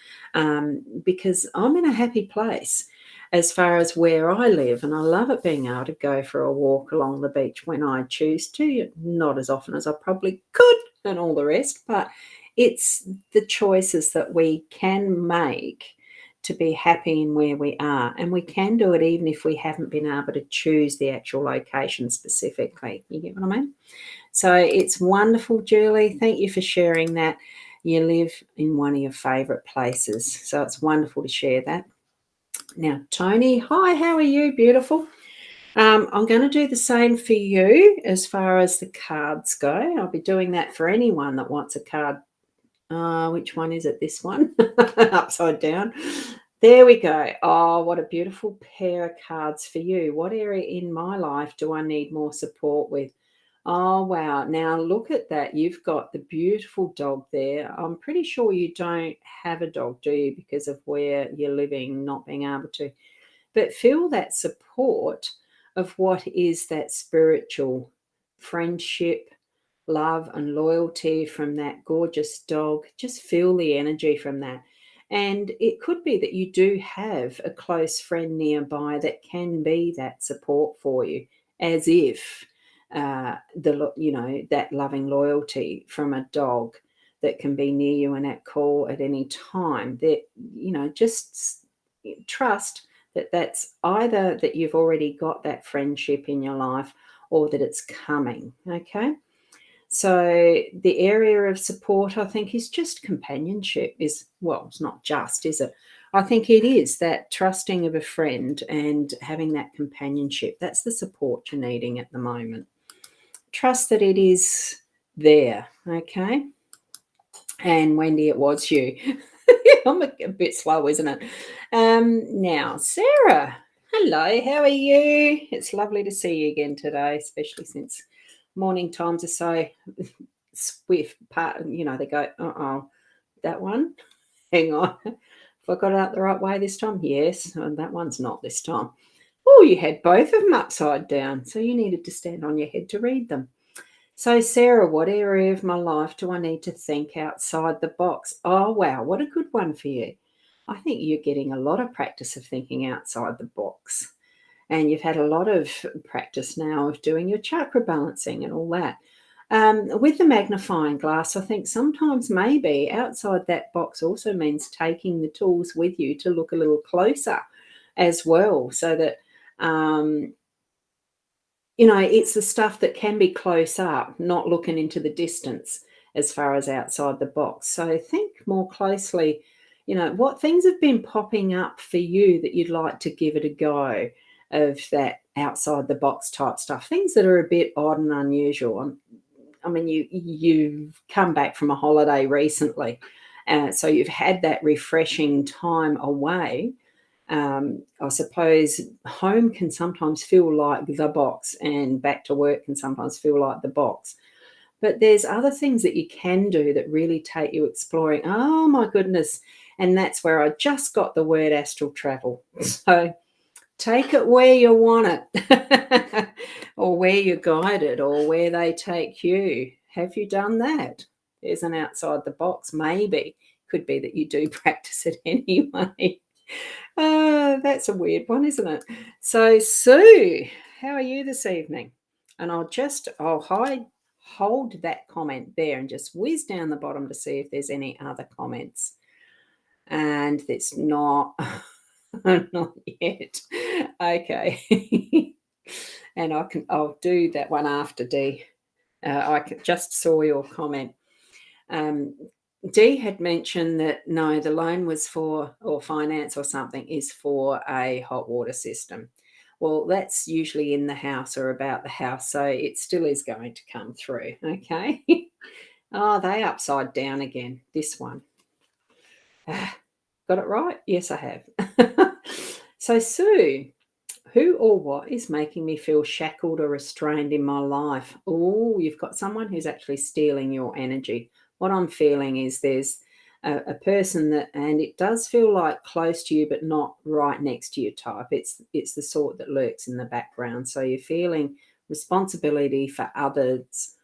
Because I'm in a happy place as far as where I live, and I love it being able to go for a walk along the beach when I choose to, not as often as I probably could and all the rest, but it's the choices that we can make to be happy in where we are. And we can do it even if we haven't been able to choose the actual location specifically. You get what I mean? So it's wonderful, Julie. Thank you for sharing that. You live in one of your favourite places. So it's wonderful to share that. Now, Tony, hi, how are you? Beautiful. I'm going to do the same for you as far as the cards go. I'll be doing that for anyone that wants a card. Which one is it? This one? Upside down. There we go. Oh, what a beautiful pair of cards for you. What area in my life do I need more support with? Oh, wow. Now look at that. You've got the beautiful dog there. I'm pretty sure you don't have a dog, do you? Because of where you're living, not being able to. But feel that support of what is that spiritual friendship, love, and loyalty from that gorgeous dog. Just feel the energy from that. And it could be that you do have a close friend nearby that can be that support for you, as if that loving loyalty from a dog that can be near you and at call at any time. That just trust that that's either that you've already got that friendship in your life or that it's coming. Okay. So the area of support, I think, is just companionship. It's not just, is it? I think it is that trusting of a friend and having that companionship. That's the support you're needing at the moment. Trust that it is there, okay? And Wendy, it was you. I'm a bit slow, isn't it? Now, Sarah, hello, how are you? It's lovely to see you again today, especially since morning times are so swift. They go, that one, hang on. Have I got it out the right way this time? Yes, and that one's not this time. Oh, you had both of them upside down, so you needed to stand on your head to read them. So, Sarah, what area of my life do I need to think outside the box? Oh, wow, what a good one for you. I think you're getting a lot of practice of thinking outside the box. and you've had a lot of practice now of doing your chakra balancing and all that. With the magnifying glass, I think sometimes maybe outside that box also means taking the tools with you to look a little closer as well, so that it's the stuff that can be close up, not looking into the distance as far as outside the box. So think more closely, what things have been popping up for you that you'd like to give it a go of that outside the box type stuff, things that are a bit odd and unusual. I mean, you've come back from a holiday recently, so you've had that refreshing time away. I suppose home can sometimes feel like the box, and back to work can sometimes feel like the box. But there's other things that you can do that really take you exploring. Oh, my goodness. And that's where I just got the word astral travel. So take it where you want it, or where you're guided, or where they take you. Have you done that? There's an outside the box. Maybe. Could be that you do practice it anyway. That's a weird one, isn't it? So, Sue, how are you this evening? And I'll hold that comment there and just whiz down the bottom to see if there's any other comments. And it's not, not yet. Okay. And I'll do that one after D. I just saw your comment. Dee had mentioned that no, the loan was for, or finance or something is for a hot water system. Well, that's usually in the house or about the house, so it still is going to come through, okay? Oh, they upside down again, this one. Got it right? Yes, I have. So, Sue, who or what is making me feel shackled or restrained in my life? Oh, you've got someone who's actually stealing your energy. What I'm feeling is there's a person that, and it does feel like close to you, but not right next to you type. It's the sort that lurks in the background. So you're feeling responsibility for others.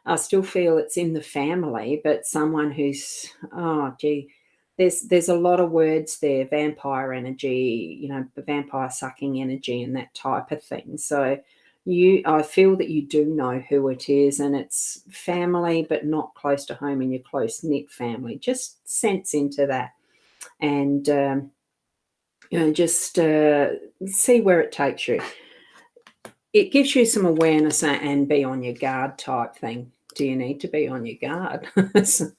I still feel it's in the family, but someone who's, oh, gee, there's a lot of words there, vampire energy, vampire sucking energy and that type of thing. So I feel that you do know who it is, and it's family, but not close to home in your close-knit family. Just sense into that and, just see where it takes you. It gives you some awareness and be on your guard type thing. Do you need to be on your guard? So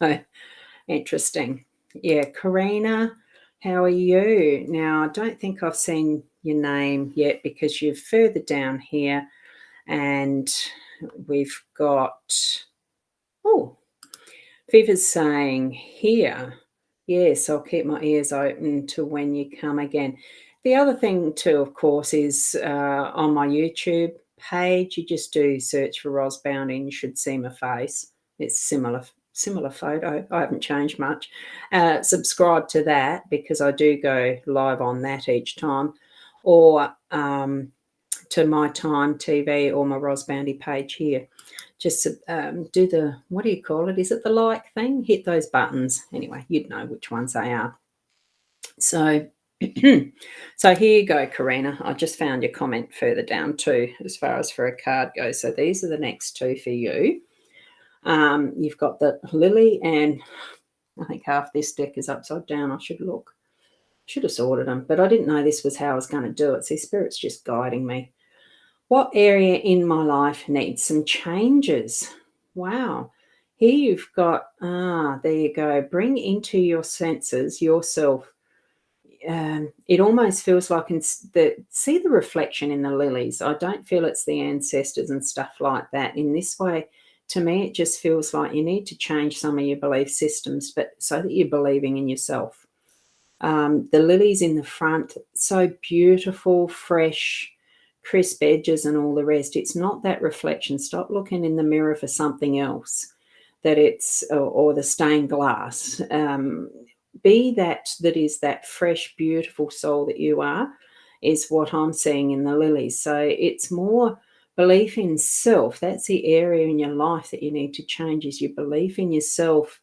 interesting. Yeah, Karina, how are you? Now, I don't think I've seen your name yet because you're further down here. And we've got, Viva's saying here, yes, I'll keep my ears open to when you come again. The other thing too, of course, is on my YouTube page, you just do search for Ros Boundy and you should see my face. It's similar photo. I haven't changed much. Subscribe to that because I do go live on that each time. Or to my Time TV or my Ros Boundy page here. Just do the, what do you call it? Is it the like thing? Hit those buttons. Anyway, you'd know which ones they are. So, so here you go, Karina. I just found your comment further down too, as far as for a card goes. So these are the next two for you. You've got the Lily, and I think half this deck is upside down. I should look. Should have sorted them, but I didn't know this was how I was going to do it. See, Spirit's just guiding me. What area in my life needs some changes? Wow. Here you've got, there you go. Bring into your senses yourself. It almost feels like see the reflection in the lilies. I don't feel it's the ancestors and stuff like that. In this way, to me, it just feels like you need to change some of your belief systems, but so that you're believing in yourself. The lilies in the front, so beautiful, fresh, crisp edges and all the rest. It's not that reflection. Stop looking in the mirror for something else, that it's, or the stained glass. Be that is that fresh, beautiful soul that you are, is what I'm seeing in the lilies. So it's more belief in self. That's the area in your life that you need to change, is your belief in yourself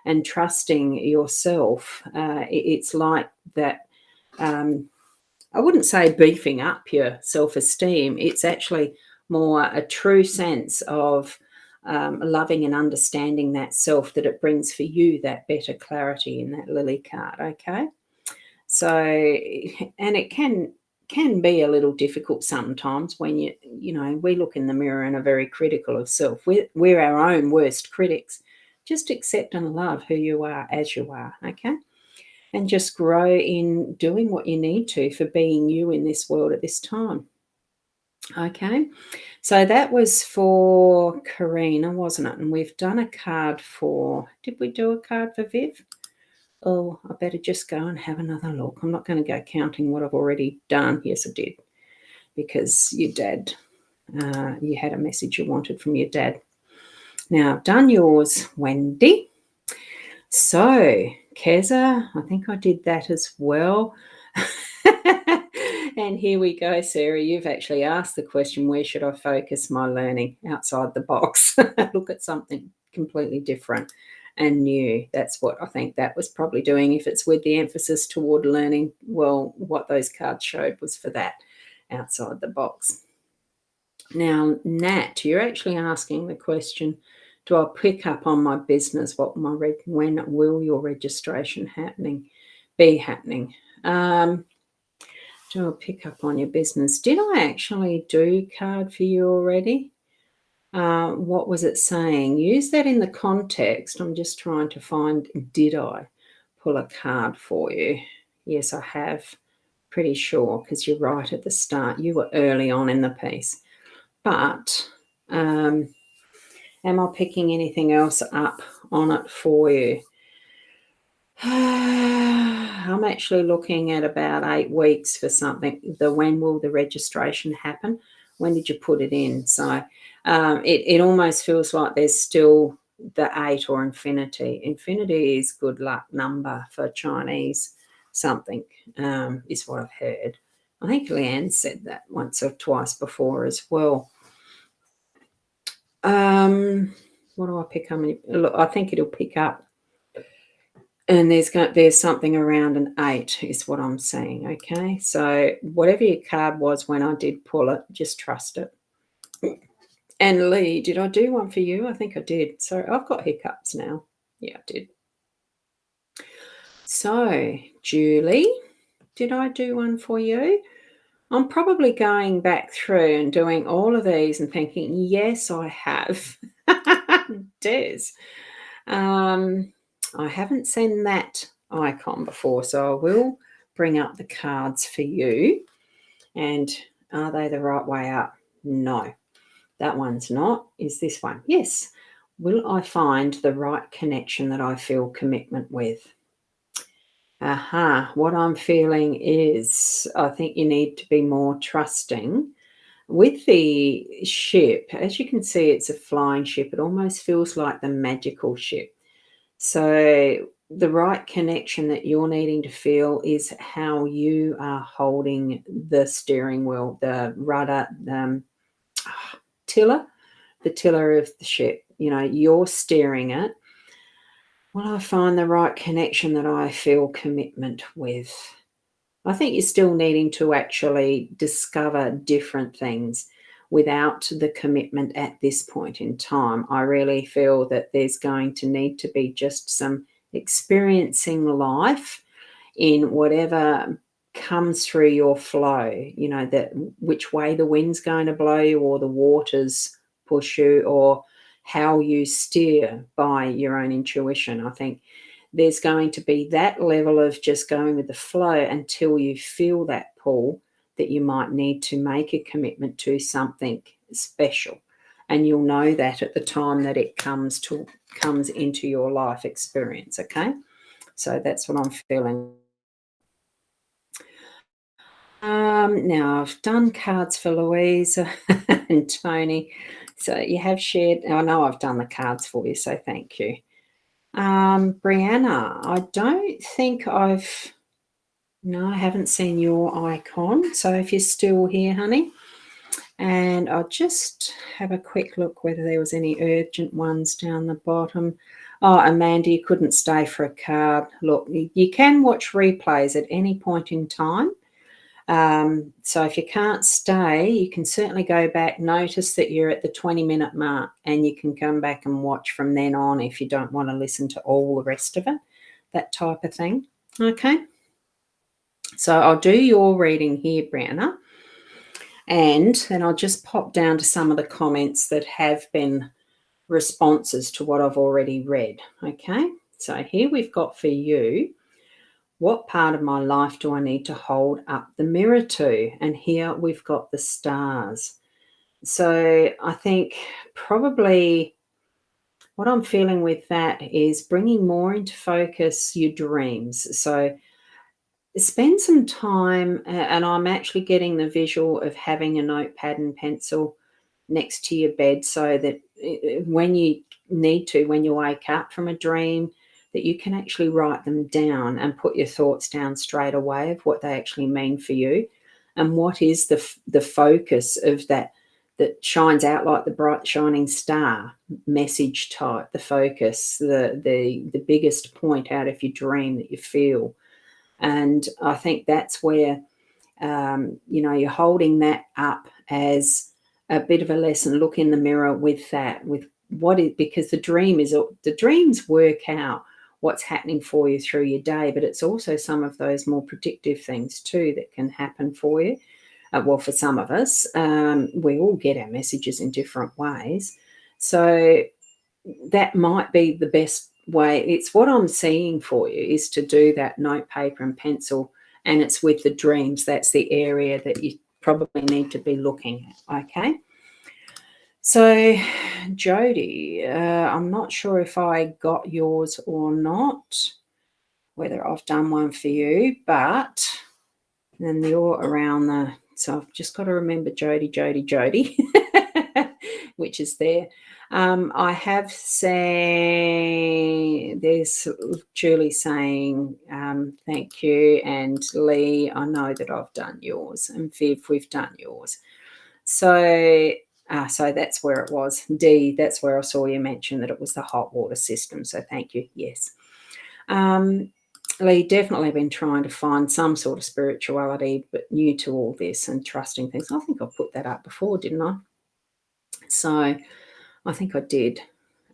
and trusting yourself. It's like that I wouldn't say beefing up your self-esteem. It's actually more a true sense of loving and understanding that self, that it brings for you that better clarity in that lily card, okay? So, and it can be a little difficult sometimes when we look in the mirror and are very critical of self. We're our own worst critics. Just accept and love who you are as you are, okay? And just grow in doing what you need to for being you in this world at this time. Okay, so that was for Karina, wasn't it? And we've done a card for, did we do a card for Viv? Oh, I better just go and have another look. I'm not going to go counting what I've already done. Yes, I did, because your dad, you had a message you wanted from your dad. Now, I've done yours, Wendy. So, Keza, I think I did that as well. And here we go, Sarah. You've actually asked the question, where should I focus my learning outside the box? Look at something completely different and new. That's what I think that was probably doing. If it's with the emphasis toward learning, well, what those cards showed was for that, outside the box. Now, Nat, you're actually asking the question, do I pick up on my business? When will your registration be happening? Do I pick up on your business? Did I actually do card for you already? What was it saying? Use that in the context. I'm just trying to find, did I pull a card for you? Yes, I have. Pretty sure, because you're right at the start. You were early on in the piece. But am I picking anything else up on it for you? I'm actually looking at about 8 weeks for something. When will the registration happen? When did you put it in? So it almost feels like there's still the 8 or infinity. Infinity is good luck number for Chinese something, is what I've heard. I think Leanne said that once or twice before as well. What do I pick up? Look, I think it'll pick up. And there's something around an 8 is what I'm saying, okay? So whatever your card was when I did pull it, just trust it. And Lee, did I do one for you? I think I did. So I've got hiccups now. Yeah, I did. So, Julie, did I do one for you? I'm probably going back through and doing all of these and thinking, yes, I have. Des. I haven't seen that icon before, so I will bring up the cards for you. And are they the right way up? No, that one's not. Is this one? Yes. Will I find the right connection that I feel commitment with? What I'm feeling is I think you need to be more trusting. With the ship, as you can see, it's a flying ship. It almost feels like the magical ship. So the right connection that you're needing to feel is how you are holding the steering wheel, the rudder, tiller, the tiller of the ship. You're steering it. Will I find the right connection that I feel commitment with? I think you're still needing to actually discover different things without the commitment at this point in time. I really feel that there's going to need to be just some experiencing life in whatever comes through your flow, that which way the wind's going to blow you, or the waters push you, or how you steer by your own intuition. I think there's going to be that level of just going with the flow until you feel that pull that you might need to make a commitment to something special. And you'll know that at the time that it comes into your life experience, okay? So that's what I'm feeling. Now, I've done cards for Louise and Tony. So you have shared. I know I've done the cards for you, so thank you. Brianna, I don't think I haven't seen your icon. So if you're still here, honey, and I'll just have a quick look whether there was any urgent ones down the bottom. Oh, Amanda, you couldn't stay for a card. Look, you can watch replays at any point in time. So if you can't stay, you can certainly go back. Notice that you're at the 20-minute mark, and you can come back and watch from then on if you don't want to listen to all the rest of it, that type of thing. Okay. So I'll do your reading here, Brianna, and then I'll just pop down to some of the comments that have been responses to what I've already read. Okay. So here we've got for you, what part of my life do I need to hold up the mirror to? And here we've got the stars. So I think probably what I'm feeling with that is bringing more into focus your dreams. So spend some time, and I'm actually getting the visual of having a notepad and pencil next to your bed, so that when you need to, when you wake up from a dream, that you can actually write them down and put your thoughts down straight away of what they actually mean for you, and what is the focus of that shines out like the bright shining star message type, the focus, the biggest point out of your dream that you feel. And I think that's where you're holding that up as a bit of a lesson. Look in the mirror with that, with what is, because the dreams work out what's happening for you through your day, but it's also some of those more predictive things too that can happen for you. Well, for some of us, we all get our messages in different ways. So that might be the best way. It's what I'm seeing for you is to do that note, paper and pencil, and it's with the dreams. That's the area that you probably need to be looking at. Okay. So Jody, I'm not sure if I got yours or not, whether I've done one for you, but then you're around the, so I've just got to remember Jody, which is there. I have said, there's Julie saying, thank you. And Lee, I know that I've done yours. And Viv, we've done yours. So that's where it was. D, that's where I saw you mention that it was the hot water system. So thank you. Yes. Lee, definitely been trying to find some sort of spirituality, but new to all this and trusting things. I think I put that up before, didn't I? So I think I did.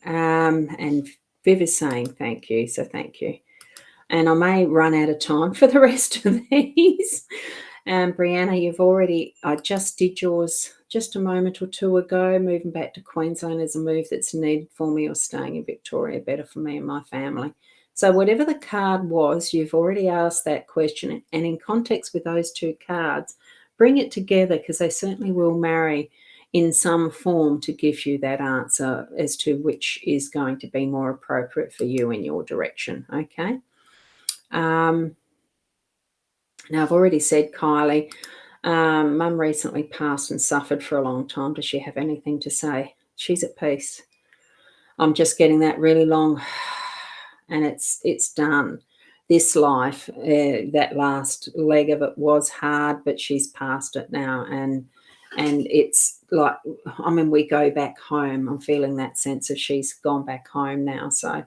And Viv is saying thank you. So thank you. And I may run out of time for the rest of these. Brianna, I just did yours just a moment or two ago. Moving back to Queensland is a move that's needed for me, or staying in Victoria better for me and my family. So whatever the card was, you've already asked that question. And in context with those two cards, bring it together, because they certainly will marry in some form to give you that answer as to which is going to be more appropriate for you in your direction. Okay. Now, I've already said, Kylie, Mum recently passed and suffered for a long time. Does she have anything to say? She's at peace. I'm just getting that really long, and it's done. This life, that last leg of it was hard, but she's past it now, and it's like, I mean, we go back home. I'm feeling that sense of she's gone back home now. So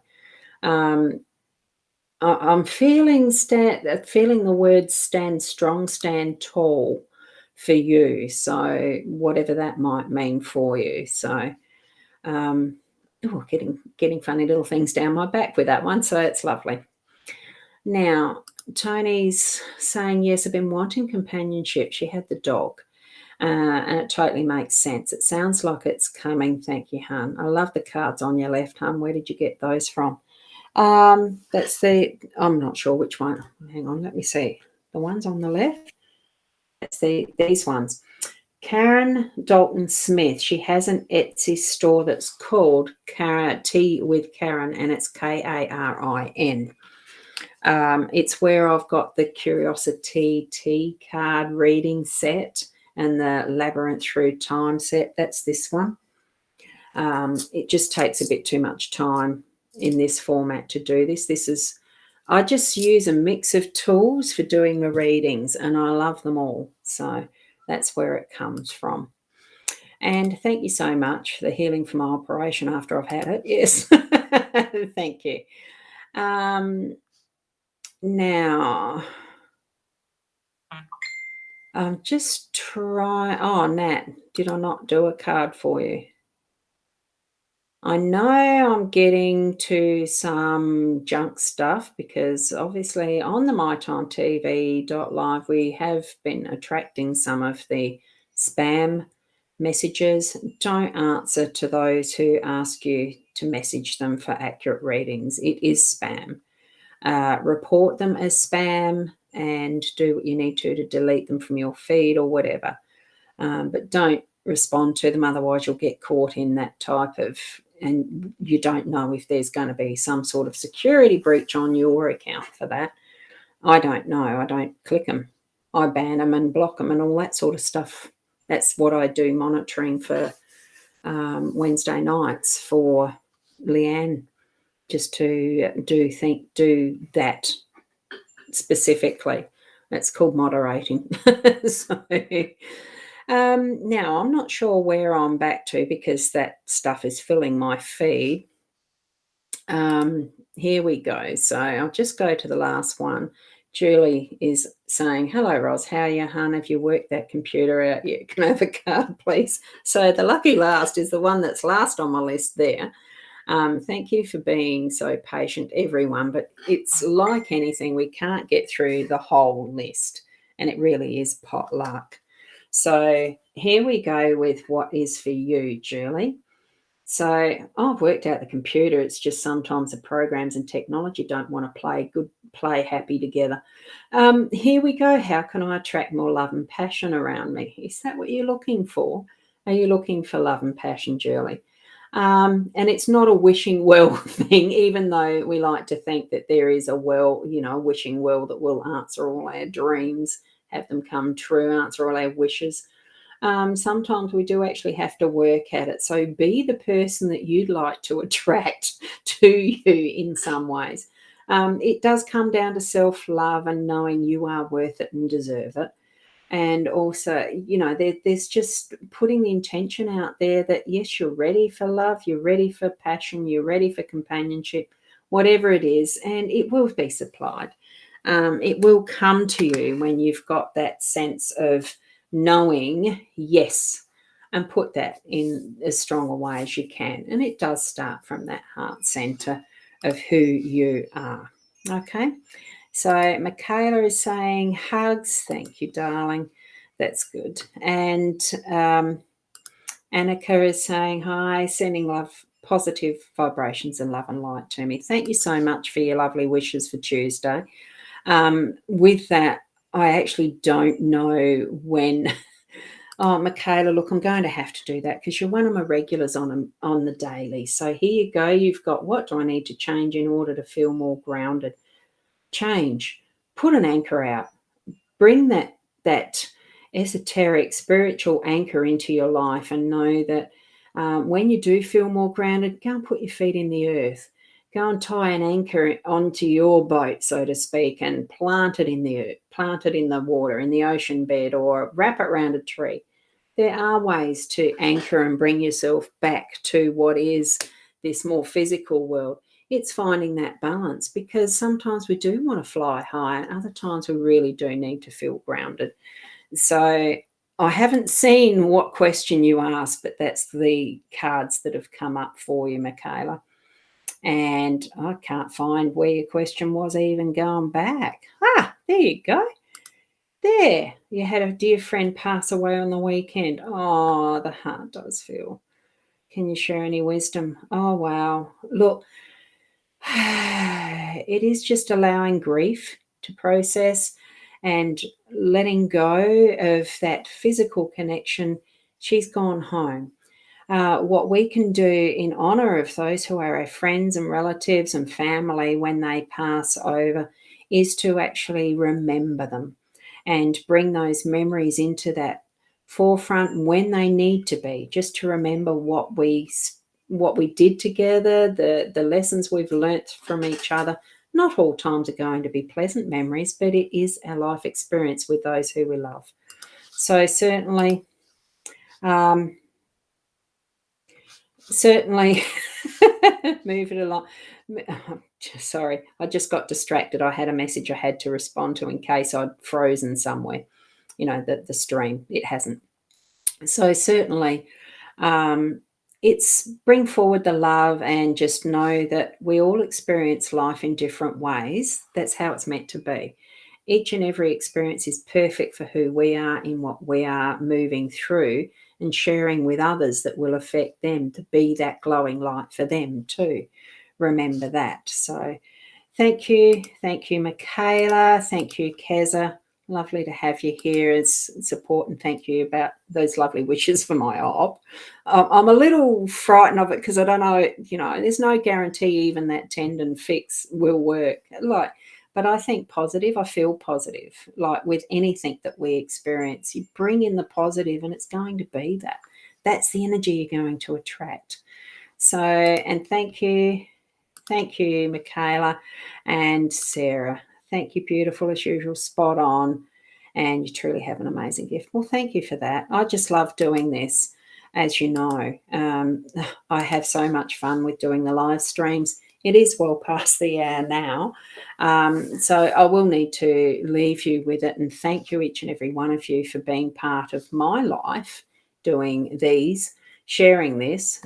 I'm feeling the words stand strong, stand tall for you. So whatever that might mean for you. So getting funny little things down my back with that one. So it's lovely. Now, Tony's saying, yes, I've been wanting companionship. She had the dog. And it totally makes sense. It sounds like it's coming. Thank you, hun. I love the cards on your left, hun. Where did you get those from? I'm not sure which one. Hang on, let me see. The ones on the left. That's these ones. Karen Dalton Smith. She has an Etsy store that's called Tea with Karen, and it's Karin. It's where I've got the Curiosity Tea card reading set and the Labyrinth Through Time set. That's this one. It just takes a bit too much time in this format to do this. I just use a mix of tools for doing the readings, and I love them all. So that's where it comes from. And thank you so much for the healing from my operation after I've had it. Yes. Thank you. Now, Just try. Oh, Nat, did I not do a card for you? I know I'm getting to some junk stuff because obviously on the mytimetv.live we have been attracting some of the spam messages. Don't answer to those who ask you to message them for accurate readings. It is spam. Report them as spam and do what you need to delete them from your feed or whatever. But don't respond to them, otherwise you'll get caught in that type of, and you don't know if there's going to be some sort of security breach on your account for that. I don't know. I don't click them. I ban them and block them and all that sort of stuff. That's what I do monitoring for Wednesday nights for Leanne, just to do that specifically. That's called moderating. So now I'm not sure where I'm back to because that stuff is filling my feed. Here we go. So I'll just go to the last one. Julie is saying, hello, Ros. How are you, hun? Have you worked that computer out yet? Can I have a card, please? So the lucky last is the one that's last on my list there. Thank you for being so patient, everyone. But it's like anything, we can't get through the whole list, and it really is pot luck. So here we go with what is for you, Julie. So I've worked out the computer. It's just sometimes the programs and technology don't want to play happy together. Here we go. How can I attract more love and passion around me? Is that what you're looking for? Are you looking for love and passion, Julie? And it's not a wishing well thing, even though we like to think that there is a wishing well that will answer all our dreams, have them come true, answer all our wishes. Sometimes we do actually have to work at it. So be the person that you'd like to attract to you in some ways. It does come down to self-love and knowing you are worth it and deserve it. And also, there's just putting the intention out there that, yes, you're ready for love, you're ready for passion, you're ready for companionship, whatever it is, and it will be supplied. It will come to you when you've got that sense of knowing, yes, and put that in as strong a way as you can. And it does start from that heart center of who you are. Okay. So Michaela is saying hugs. Thank you, darling. That's good. And Annika is saying hi, sending love, positive vibrations and love and light to me. Thank you so much for your lovely wishes for Tuesday. With that, I actually don't know when. Oh, Michaela, look, I'm going to have to do that because you're one of my regulars on the daily. So here you go. You've got, what do I need to change in order to feel more grounded? Change. Put an anchor out. Bring that esoteric spiritual anchor into your life and know that when you do feel more grounded, go and put your feet in the earth. Go and tie an anchor onto your boat, so to speak, and plant it in the earth, plant it in the water, in the ocean bed, or wrap it around a tree. There are ways to anchor and bring yourself back to what is this more physical world. It's finding that balance, because sometimes we do want to fly high and other times we really do need to feel grounded. So I haven't seen what question you asked, but that's the cards that have come up for you, Michaela. And I can't find where your question was even going back. There you go. There, you had a dear friend pass away on the weekend. Oh, the heart does feel. Can you share any wisdom? Oh, wow. Look, it is just allowing grief to process and letting go of that physical connection. She's gone home. What we can do in honour of those who are our friends and relatives and family when they pass over is to actually remember them and bring those memories into that forefront when they need to be, just to remember what we did together, the lessons we've learnt from each other. Not all times are going to be pleasant memories, but it is our life experience with those who we love. So certainly move it along. Sorry, I just got distracted. I had a message I had to respond to in case I'd frozen somewhere. the stream. It hasn't. So certainly, it's bring forward the love and just know that we all experience life in different ways. That's how it's meant to be. Each and every experience is perfect for who we are in what we are moving through and sharing with others that will affect them to be that glowing light for them too. Remember that. So thank you. Thank you, Michaela. Thank you, Keza. Lovely to have you here as support, and thank you about those lovely wishes for my op. I'm a little frightened of it because I don't know, there's no guarantee even that tendon fix will work. But I think positive, I feel positive. Like with anything that we experience, you bring in the positive and it's going to be that. That's the energy you're going to attract. So, and thank you. Thank you, Michaela and Sarah. Thank you, beautiful, as usual, spot on. And you truly have an amazing gift. Well, thank you for that. I just love doing this, as you know. I have so much fun with doing the live streams. It is well past the hour now. So I will need to leave you with it and thank you, each and every one of you, for being part of my life, doing these, sharing this.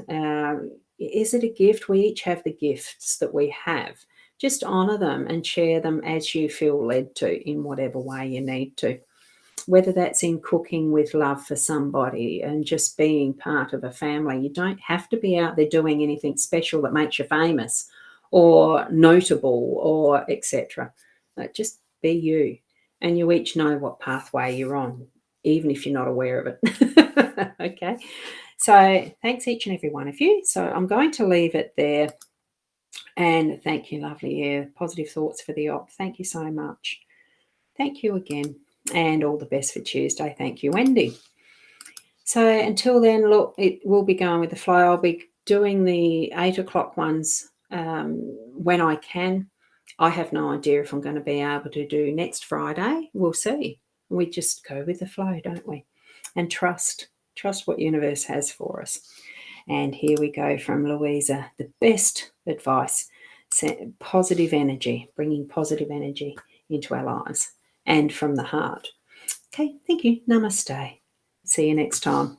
Is it a gift? We each have the gifts that we have. Just honour them and share them as you feel led to in whatever way you need to. Whether that's in cooking with love for somebody and just being part of a family. You don't have to be out there doing anything special that makes you famous or notable or etc. Just be you. And you each know what pathway you're on, even if you're not aware of it. Okay. So thanks each and every one of you. So I'm going to leave it there. And thank you, lovely. Yeah, positive thoughts for the op. Thank you so much. Thank you again. And all the best for Tuesday. Thank you, Wendy. So until then, look, it will be going with the flow. I'll be doing the 8 o'clock ones when I can. I have no idea if I'm going to be able to do next Friday. We'll see. We just go with the flow, don't we? And trust what universe has for us. And here we go from Louisa. The best advice, positive energy, bringing positive energy into our lives and from the heart. Okay, thank you. Namaste. See you next time.